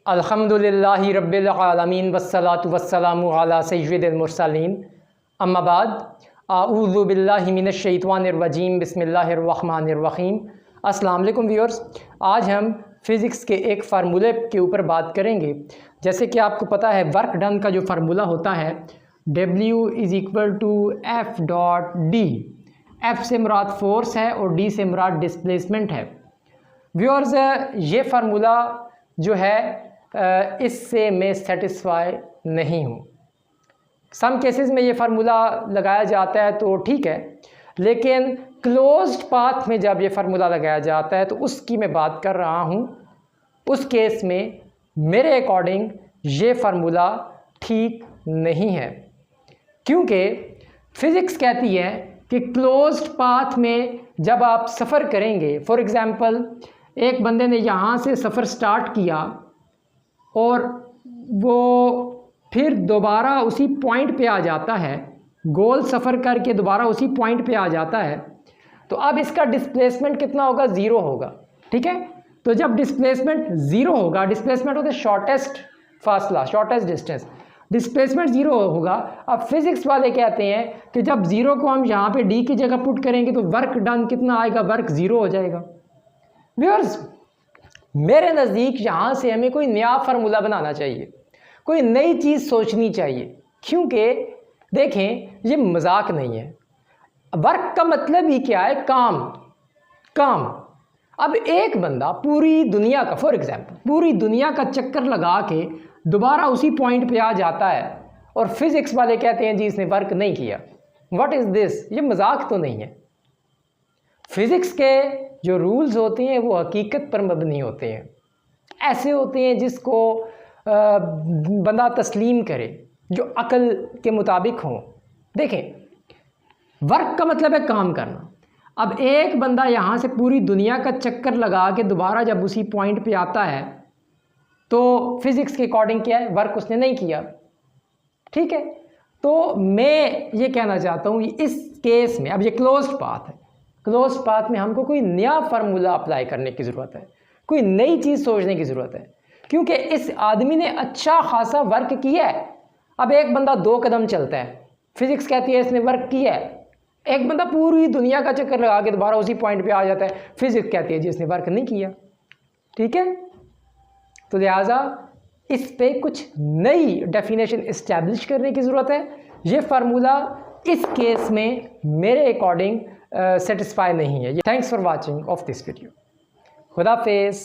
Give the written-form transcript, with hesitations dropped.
अल्हम्दुलिल्लाहि रब्बिल आलमीन वस्सलातु वस्सलामु अला सय्यिदिल मुरसलीन अम्मा बाद अऊज़ु बिल्लाहि मिनश शैतानिर रजीम बिस्मिल्लाहिर रहमानिर रहीम। अस्सलाम वालेकुम व्यूअर्स, आज हम फ़िज़िक्स के एक फ़ार्मूले के ऊपर बात करेंगे। जैसे कि आपको पता है वर्क डन का जो फार्मूला होता है W = F.D। F से मुराद फोर्स है और D से मुराद डिस्प्लेसमेंट है। व्यूअर्स, ये फार्मूला जो है इससे मैं सेटिस्फाई नहीं हूँ। सम केसेस में ये फार्मूला लगाया जाता है तो ठीक है, लेकिन क्लोज्ड पाथ में जब ये फार्मूला लगाया जाता है तो उसकी मैं बात कर रहा हूँ। उस केस में मेरे अकॉर्डिंग ये फार्मूला ठीक नहीं है, क्योंकि फ़िज़िक्स कहती है कि क्लोज्ड पाथ में जब आप सफ़र करेंगे, फॉर एग्ज़ाम्पल एक बंदे ने यहाँ से सफ़र स्टार्ट किया और वो फिर दोबारा उसी पॉइंट पे आ जाता है, गोल सफ़र करके दोबारा उसी पॉइंट पे आ जाता है, तो अब इसका डिस्प्लेसमेंट कितना होगा? ज़ीरो होगा। ठीक है, तो जब डिस्प्लेसमेंट ज़ीरो होगा, डिस्प्लेसमेंट होता है शॉर्टेस्ट फासला, शॉर्टेस्ट डिस्टेंस, डिस्प्लेसमेंट ज़ीरो होगा। अब फिज़िक्स वाले कहते हैं कि जब ज़ीरो को हम यहाँ पे डी की जगह पुट करेंगे तो वर्क डन कितना आएगा? वर्क ज़ीरो हो जाएगा। व्यूअर्स, मेरे नज़दीक यहाँ से हमें कोई नया फार्मूला बनाना चाहिए, कोई नई चीज़ सोचनी चाहिए, क्योंकि देखें ये मजाक नहीं है। वर्क का मतलब ही क्या है? काम। अब एक बंदा पूरी दुनिया का, फॉर एग्जांपल पूरी दुनिया का चक्कर लगा के दोबारा उसी पॉइंट पे आ जाता है और फिज़िक्स वाले कहते हैं जी इसने वर्क नहीं किया। What is this? ये मजाक तो नहीं है। फिज़िक्स के जो रूल्स होते हैं वो हकीकत पर मबनी होते हैं, ऐसे होते हैं जिसको बंदा तस्लीम करे, जो अकल के मुताबिक हों। देखें, वर्क का मतलब है काम करना। अब एक बंदा यहाँ से पूरी दुनिया का चक्कर लगा के दोबारा जब उसी पॉइंट पे आता है तो फिज़िक्स के अकॉर्डिंग क्या है? वर्क उसने नहीं किया। ठीक है, तो मैं ये कहना चाहता हूँ इस केस में, अब ये क्लोज्ड पाथ है, क्लोज पाथ में हमको कोई नया फार्मूला अप्लाई करने की ज़रूरत है, कोई नई चीज़ सोचने की ज़रूरत है, क्योंकि इस आदमी ने अच्छा खासा वर्क किया है। अब एक बंदा 2 कदम चलता है, फिज़िक्स कहती है इसने वर्क किया है। एक बंदा पूरी दुनिया का चक्कर लगा के दोबारा उसी पॉइंट पे आ जाता है, फिज़िक्स कहती है जी इसने वर्क नहीं किया। ठीक है, तो लिहाजा इस पे कुछ नई डेफिनेशन इस्टेब्लिश करने की ज़रूरत है। ये फार्मूला इस केस में मेरे अकॉर्डिंग सेटिस्फाई नहीं है। Thanks for watching of this video. खुदा हाफिज़।